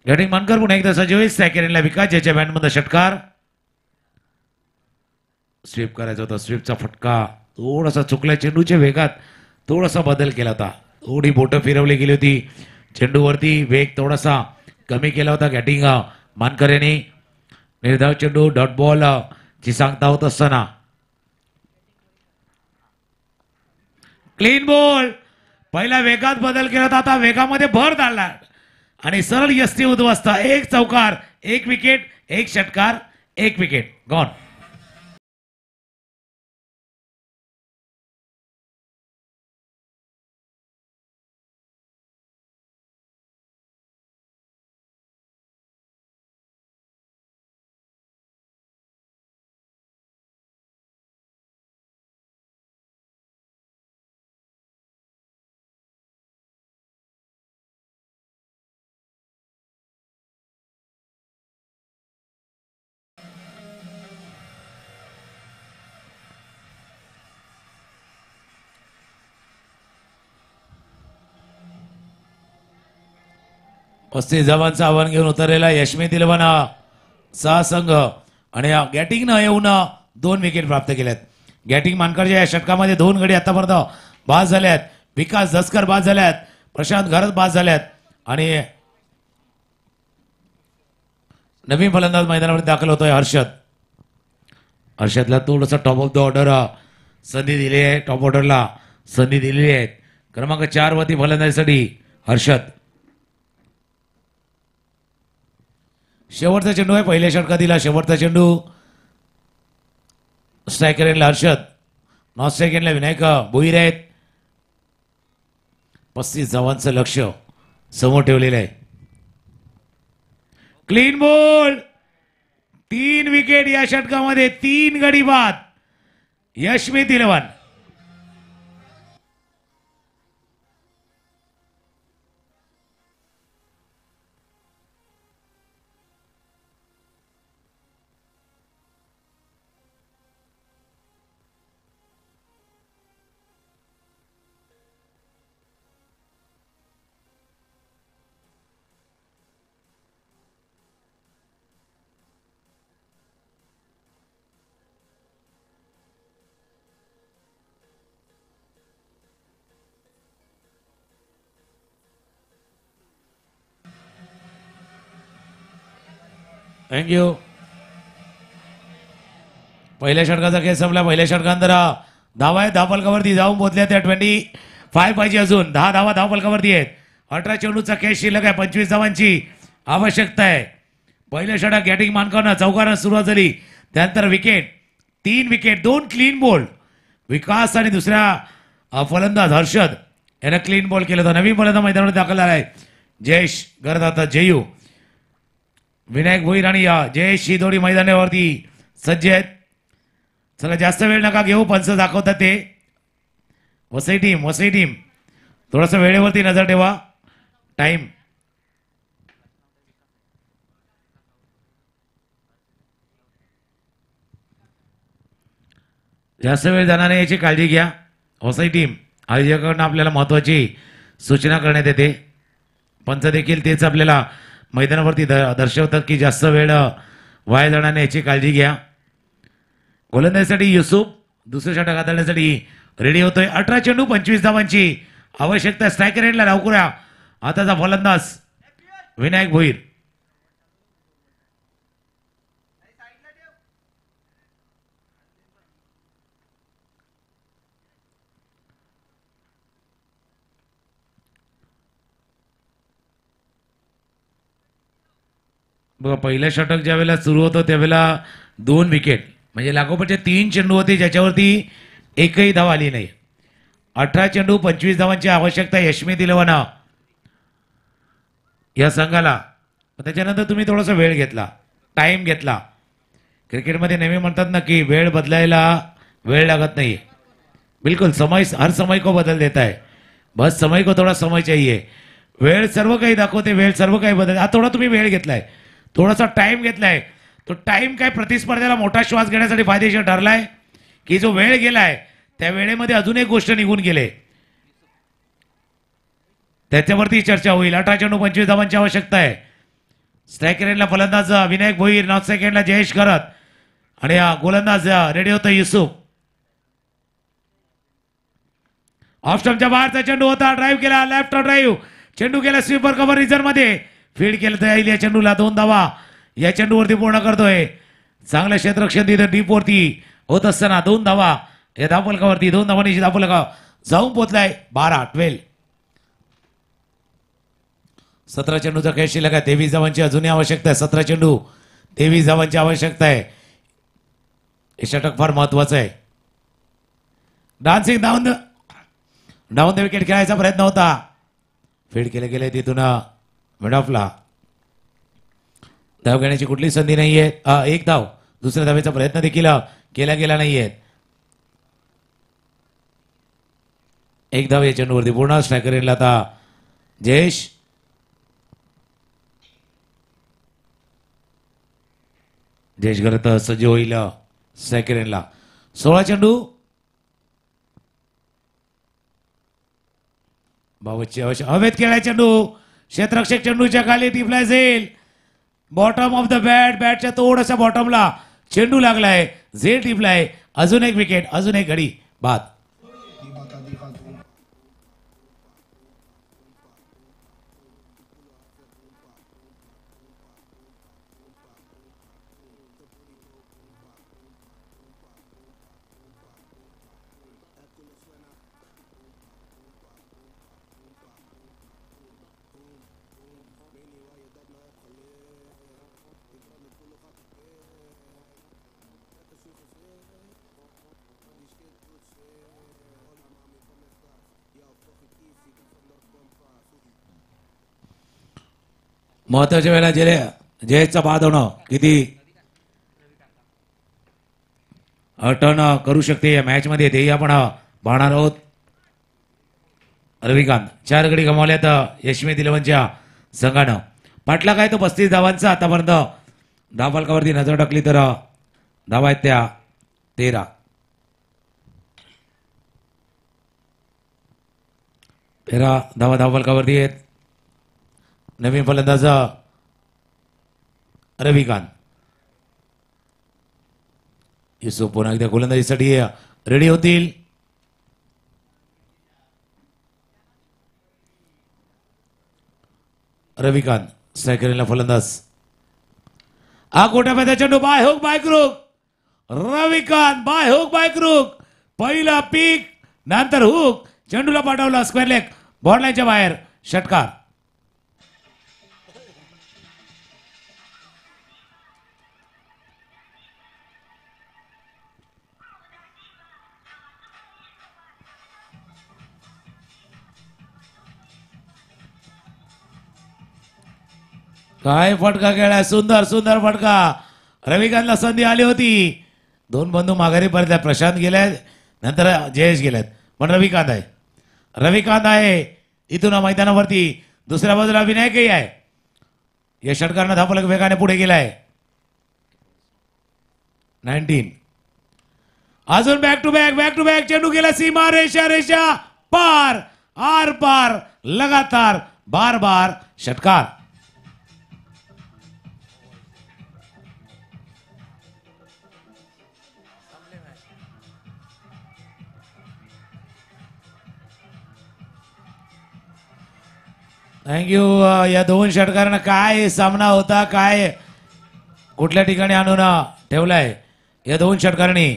बॅटिंग मानकर पुन्हा एकदा सज्ज होईल. स्ट्रायकर एंडला विकास, ज्याच्या बॅटमध्ये षटकार. स्वीप करायचा होता, स्वीपचा फटका थोडासा चुकला. चेंडूच्या वेगात थोडासा बदल केला होता, थोडी बोटं फिरवली गेली होती चेंडूवरती, वेग थोडासा कमी केला होता बॅटिंग मानकर यांनी. निर्धाव चेंडू डॉट बॉल ची सांगता होत असताना क्लीन बॉल. पहिला वेगात बदल केला होता, आता वेगामध्ये भर धाडला आणि सरळ यष्टी उद्ध्वस्त. एक चौकार, एक विकेट, एक षटकार, एक विकेट गॉन. पस्तीस धावांचं आव्हान घेऊन उतरलेला यशमी दिलवान सहा संघ आणि गॅटिंगनं येऊन 2 विकेट प्राप्त केल्यात. गॅटिंग मानकरच्या या षटकामध्ये 2 गडी आतापर्यंत बाद झाल्यात. विकास दसकर बाद झाल्यात, प्रशांत घरत बाद झाल्यात आणि नवीन फलंदाज मैदानामध्ये दाखल होतोय हर्षद. हर्षदला थोडंसं टॉप ऑफ द ऑर्डर संधी दिली आहे, टॉप ऑर्डरला संधी दिलेली आहे. क्रमांक 4 वरती फलंदाजीसाठी हर्षद. शेवटचा चेंडू आहे, पहिल्या षटकातील शेवटचा चेंडू. स्ट्रायकर एंडला हर्षद, नॉन स्ट्रायकर एंडला विनायक भोईर आहेत. 35 धावांचं लक्ष समोर ठेवलेलं आहे. क्लीन बॉल, 3 विकेट या षटकामध्ये, 3 गडी बाद. यशमी दिलवान. थँक्यू. पहिल्या षटकाचा खेळ संपला. पहिल्या षटकानंतर धावा आहेत धावफलकावरती जाऊन पोहोचल्या त्या 25 पाहिजे, अजून 10 धावा धावफलकावरती आहेत. 18 चेंडूचा खेळ शिल्लक आहे, 25 धावांची आवश्यकता आहे. पहिल्या षटक गॅटिंग मानकरनं चौकारानं सुरुवात झाली, त्यानंतर विकेट, 3 विकेट, 2 क्लीन बॉल. विकास आणि दुसऱ्या फलंदाज हर्षद यानं क्लीन बॉल केलं होतं. नवीन फलंदाज मैदानामध्ये दाखल झाला आहे जयेश गरदाता जयू. विनायक भोईर आणि जयेश ही दोन्ही मैदानावरती सज्ज आहेत. चला जास्त वेळ नका घेऊ, पंच दाखवतात ते. वसई टीम थोडस वेळेवरती नजर ठेवा. टाइम जास्त वेळ जाणार नाही याची काळजी घ्या. वसई टीम आयोजकांना आपल्याला महत्वाची सूचना करण्यात येते. पंच देखील तेच आपल्याला मैदानावरती दर्शवतात की जास्त वेळ वाया जाणार नाही याची काळजी घ्या. गोलंदाजीसाठी युसुफ दुसऱ्या षटक हाताळण्यासाठी रेडी होतोय. 18 चेंडू 25 धावांची आवश्यकता. स्ट्रायकर एंडला डावकुऱ्या आताचा फलंदाज विनायक भोईर. बघा पहिलं षटक ज्या वेळेला सुरू होतं त्यावेळेला 2 विकेट म्हणजे लागोपाठचे 3 चेंडू होते ज्याच्यावरती एकही धाव आली नाही. 18 चेंडू 25 धावांची आवश्यकता यशमी दिलवाना या संघाला. त्याच्यानंतर तुम्ही थोडासा वेळ घेतला, टाइम घेतला. क्रिकेटमध्ये नेहमी म्हणतात ना की वेळ बदलायला वेळ लागत नाही. बिल्कुल समय हर समय को बदल देता है, बस समय को थोड़ा समय चाहिए. वेळ सर्व काही दाखवते, वेळ सर्व काही बदल. हा थोडा तुम्ही वेळ घेतलाय, थोडासा टाइम घेतलाय. तो टाइम काय प्रतिस्पर्ध्याला मोठा श्वास घेण्यासाठी फायदेशीर ठरलाय की जो वेळ गेलाय त्या वेळेमध्ये अजून एक गोष्ट निघून गेले, त्याच्यावरती चर्चा होईल. 18 चेंडू 25 धावांची आवश्यकता आहे. स्ट्राईक रेंजला फलंदाज विनायक भोईर, नॉर्थ सेकंडला जयेश करत आणि गोलंदाज रेडिओ युसुफ. ऑफ स्टंपच्या बाहेरचा चेंडू होता, ड्राईव्ह केला, लेफ्ट ड्राईव्ह, चेंडू गेला स्वीपर कव्हर रिझर्व मध्ये, फील्ड केलं तर येईल या चेंडूला. 2 धावा या चेंडूवरती पूर्ण करतोय. चांगलं क्षेत्ररक्षण तिथं डीप वरती होत असताना 2 धावा या धावफलकावरती, 2 धावांनी धावफलका जाऊन पोहोचलाय. 12-12. 17 चेंडूचा खेळ शिल्लक आहे. 23 धावांची अजूनही आवश्यकता आहे. 17 चेंडू 23 धावांची आवश्यकता आहे. हे षटक फार महत्वाचं आहे. डान्सिंग डाऊन द विकेट खेळायचा प्रयत्न होता, फील्ड केले गेले तिथून मिड ऑफला. धाव घेण्याची कुठली संधी नाहीये. 1 धाव, दुसऱ्या धावेचा प्रयत्न देखील केला गेला नाहीये. 1 धाव या चेंडूवरती पूर्ण. स्ट्रायकर एंडला आता जयेश. जयेश करत सज्ज होईल स्ट्रायकर एंडला. 16 चेंडू 52 हवेत खेळाय चेंडू, क्षेत्ररक्षक चेंडूच्या खाली टिपलाय झेल. बॉटम ऑफ द बॅट, बॅटच्या थोडासा बॉटमला चेंडू लागलाय, झेल टिपलाय. अजून एक विकेट, अजून एक गडी बाद. महत्वाच्या वेळेला जयेशचा बाद होणं किती टर्न करू शकते या मॅच मध्ये तेही आपण पाहणार आहोत. रविकांत 4 गडी गमावल्यात यशमेध 11च्या संघानं. पाटला काय तो 35 धावांचा आतापर्यंत धावफलकावरती नजर टाकली तर धावा आहेत त्या 13. 13 धावा धावफलकावरती आहेत. नवीन फलंदाज रविकांत. युसुफ पुन्हा एकदा गोलंदाजीसाठी रेडी होतील. रविकांत स्ट्रायकरला फलंदाज. गोट्या पैदा चेंडू by hook by crook. Ravikant by hook by crook. पहिला पीक नंतर हुक, चेंडूला पाठवला स्क्वेअर लेग, बॉर्डलाईनच्या बाहेर, षटकार. काय फटका खेळाय, सुंदर सुंदर फटका. रविकांतला संधी आली होती, 2 बंधू माघारी परत. प्रशांत गेलाय, नंतर जयेश गेलेत, पण रविकांत आहे. रविकांत आहे इथून मैदानावरती. दुसऱ्या बाजूला विनायकही आहे. या षटकारानं धावफलक वेगाने पुढे गेलाय. 19. अजून बॅक टू बॅक चेंडू गेला सीमा रेषा रेषा पार, आर पार, लगातार बार बार, षटकार. थँक्यू. या 2 षटकारांना काय सामना होता, काय कुठल्या ठिकाणी आणून ठेवलाय. या 2 षटकारांनी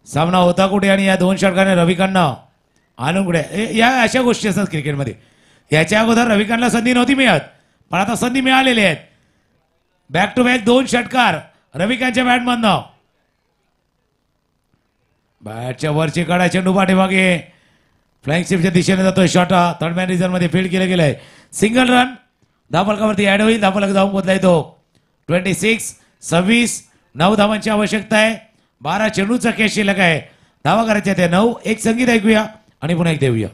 सामना होता कुठे आणि या 2 षटकारांनी रविकांतनं आणून कुठे. या अशा गोष्टी असतात क्रिकेटमध्ये. याच्या अगोदर रविकांतला संधी नव्हती मिळत, पण आता संधी मिळालेली आहेत. बॅक टू बॅक 2 षटकार रविकांतच्या बॅटमधनं. बॅटच्या वरची कडा, चेंडू पाठीमागे फ्लाइंग स्लिपच्या दिशेने जातोय. शॉट थर्डमॅन रिझर्व मध्ये फील्ड केलं गेलंय. सिंगल रन धावफलकावरती ऍड होईल. धावफलक जाऊन पोहोचला येतो 26. 26 9 धावांची आवश्यकता आहे. 12 चेंडूचा खेळ शिल्लक आहे. धावा करायच्या त्या 9. एक संगीत ऐकूया आणि पुन्हा एक देऊया.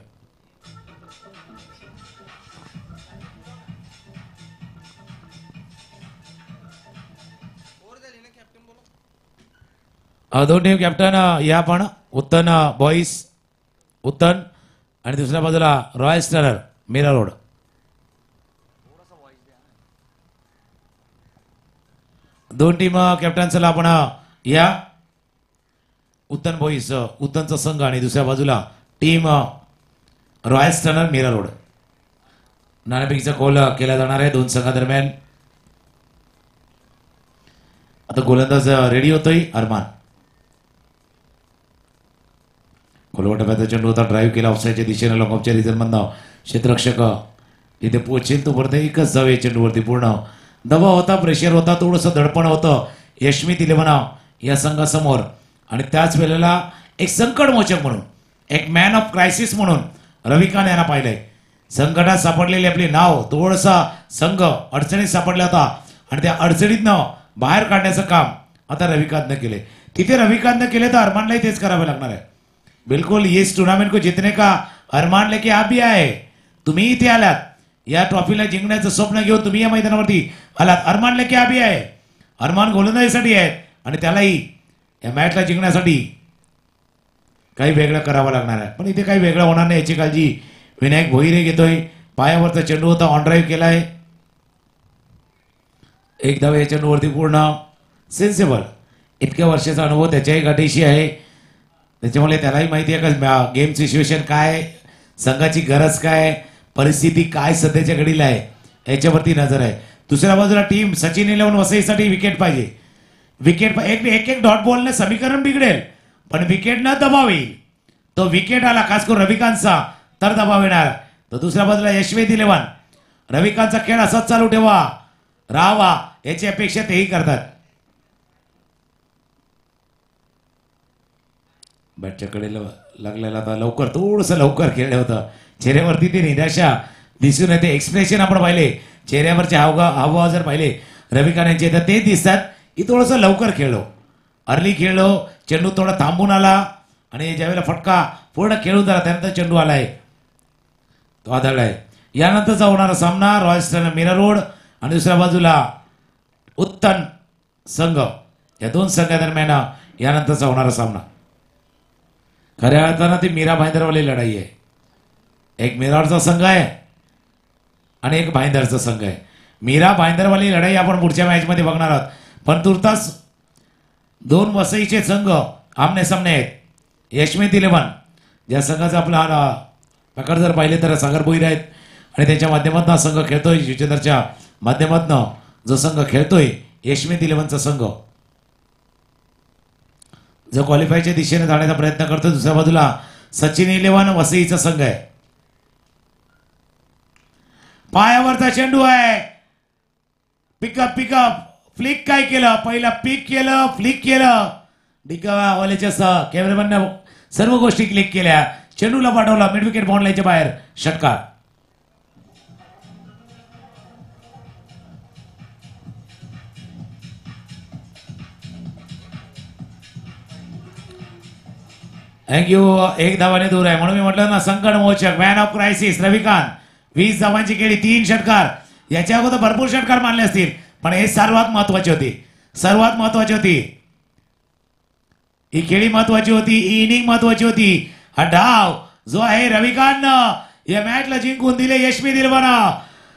दोन टीम कॅप्टन या पण उत्तन बॉईज उत्तन आणि दुसऱ्या बाजूला रॉयल स्टनर मीरा रोड. दोन टीम कॅप्टन चला आपण या उत्तन बॉईज उत्तनचा संघ आणि दुसऱ्या बाजूला team royal stunner Mira Road. नाणेफेकीचा कॉल केला जाणार आहे दोन संघादरम्यान. आता गोलंदाज रेडी होतोय अरमान. खोलवा टप्प्याचा चेंडू होता ड्राईव्ह केला ऑफसाईडच्या दिशेने लॉकअपच्या रिझनमधनं क्षेत्ररक्षक इथे पोहोचेल तोपर्यंत एकच जावे चेंडूवरती पूर्ण दबाव होता प्रेशर होता थोडंसं दडपण होतं यशमित इलेव्हन या संघासमोर. आणि त्याच वेळेला एक संकटमोचक म्हणून एक मॅन ऑफ क्रायसिस म्हणून रविकांत यांना पाहिलंय. संकटात सापडलेले आपले नाव थोडासा संघ अडचणीत सापडला होता आणि त्या अडचणीतनं बाहेर काढण्याचं काम आता रविकांतनं केले. तिथे रविकांतनं केले तर अरमानलाही तेच करावं लागणार आहे. बिल्कुल इस टूर्नामेंट को जीतने का अरमान लेके आप भी आए. तुम्ही इथे आलात या ट्रॉफीला जिंकण्याचं स्वप्न घेऊन तुम्ही या मैदानावरती आलात. अरमान लेके आप भी आहे. अरमान गोलंदाजीसाठी आहेत आणि त्यालाही या मॅचला जिंकण्यासाठी काही वेगळं करावं लागणार आहे. पण इथे काही वेगळं होणार नाही याची काळजी विनायक भोईरे घेतोय. पायावरचा चेंडू होता ऑन ड्राईव्ह केलाय. एक धाव या चेंडूवरती पूर्ण सेन्सेबल. इतक्या वर्षाचा अनुभव त्याच्याही गाठीशी आहे त्याच्यामुळे त्यालाही माहिती आहे का गेम सिच्युएशन काय संघाची गरज काय परिस्थिती काय सध्याच्या घडीला आहे याच्यावरती नजर आहे. दुसऱ्या बाजूला टीम सचिन इलेव्हन वसईसाठी विकेट पाहिजे. विकेट एक एक डॉट बॉलने समीकरण बिघडेल पण विकेट न दबाव येईल. तो विकेट आला खास करून रविकांतचा तर दबाव येणार. तर दुसऱ्या बाजूला यशवेद इलेव्हन रविकांतचा खेळ असाच चालू ठेवा राहावा याची अपेक्षा तेही करतात. बॅटच्या कडेला लागलेला आता लवकर थोडंसं लवकर खेळलं होतं. चेहऱ्यावरती ते निराशा दिसून येते. एक्सप्रेशन आपण पाहिले चेहऱ्यावरचे हावभाव जर पाहिले रविकांत यांचे तर ते दिसतात की थोडंसं लवकर खेळलो अर्ली खेळलो. चेंडू थोडा थांबून आला आणि ज्यावेळेला फटका पूर्ण खेळून झाला त्यानंतर चेंडू आलाय तो आदळलाय. यानंतरचा होणारा सामना रॉयल स्टनर मीरा रोड आणि दुसऱ्या बाजूला उत्तन संघ या दोन संघादरम्यान यानंतरचा होणारा सामना. खऱ्या अर्थानं ती मीरा भाईंदरवाली लढाई आहे. एक मिराडचा संघ आहे आणि एक भाईंदरचा संघ आहे. मीरा भाईंदरवाली लढाई आपण पुढच्या मॅचमध्ये बघणार आहोत. पण तुर्तास दोन वसईचे संघ आमने सामने आहेत. यशमित इलेव्हन ज्या संघाचा आपला प्रकार जर पाहिले तर सागर भोईर आहेत आणि त्यांच्या माध्यमातून हा संघ खेळतोय. युचंदरच्या माध्यमातून जो संघ खेळतोय यशमित इलेव्हनचा संघ जो क्वालिफायच्या दिशेने जाण्याचा प्रयत्न करतो. दुसऱ्या बाजूला सचिन इलेव्हन वसईचा संघ आहे. पायावरचा चेंडू आहे. पिकअप फ्लिक काय केलं पहिला पिक केलं फ्लिक केलं डिकावाल्याच्या कॅमेरामॅनने सर्व गोष्टी क्लिक केल्या. चेंडूला पाठवला मिड विकेट बाउंड लाईनच्या बाहेर षटकार. थँक्यू. एक धावाने दूर आहे म्हणून मी म्हटलं ना संकट मोचक मॅन ऑफ क्रायसिस रविकांत. 20 धावांची खेळी 3 षटकार. याच्या अगोदर भरपूर षटकार मानले असतील पण हे सर्वात महत्वाची होती. सर्वात महत्वाची होती ही खेळी महत्वाची होती. ही इनिंग महत्वाची होती. हा डाव जो आहे रविकांतनं या मॅचला जिंकून दिले यशमित इलेव्हन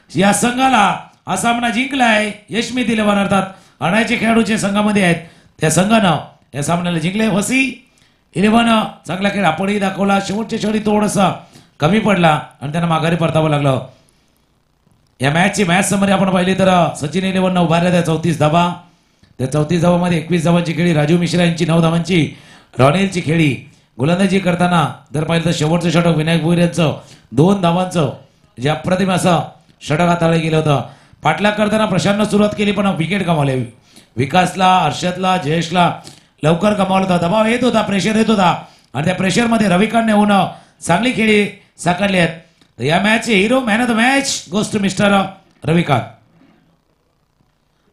या संघाला. हा सामना जिंकलाय यशमित इलेव्हन अर्थात अणायचे खेळाडूचे संघामध्ये आहेत त्या संघानं या सामन्याला जिंकले. वसी इलेव्हन चांगला खेळ आपणही दाखवला. शेवटच्या शेवटी थोडासा कमी पडला आणि त्यांना माघारी परतावं लागलं. या मॅच समोर आपण पाहिले तर सचिन इलेव्हन उभारल्या त्या 34 धावा. त्या 34 धावामध्ये 21 धावांची खेळी राजू मिश्रा यांची 9 धावांची रॉनेलची खेळी. गोलंदाजी करताना जर पाहिलं तर शेवटचं षटक विनायक भोईर यांचं 2 धावांचं जे अप्रतिम असं षटक हाताळलं गेलं होतं. पाठलाग करताना प्रशांतनं सुरुवात केली पण विकेट गमावले. विकासला हर्षदला जयेशला लवकर गमावला होता. दबाव येत होता प्रेशर येत होता आणि त्या प्रेशरमध्ये रविकांतने होऊन चांगली खेळी साकारली आहेत. तर या मॅचचे hero man of the match goes to mister Ravikant.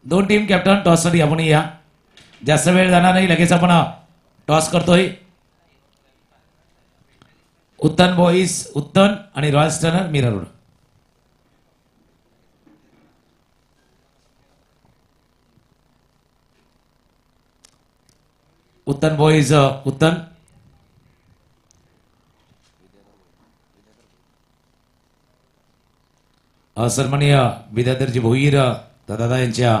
दोन टीम कॅप्टन टॉससाठी आपण या जास्त वेळ जाणार नाही लगेच आपण टॉस करतोय. उत्तन बॉईज उत्तन आणि royal stunner Mira road. Uttan boys Uttan सन्माननीय विद्याधरजी भोईर दादा यांच्या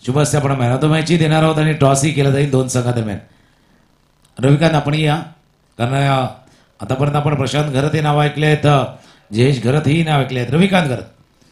शुभ हस्ते आपण मॅन ऑफ द मॅच देणार आहोत आणि टॉसही केला जाईल दोन संघादरम्यान. रविकांत आपण या, कारण आतापर्यंत आपण प्रशांत घरत हे नाव ऐकले आहेत, जयेश घरत ही नाव ऐकले आहेत. रविकांत घरत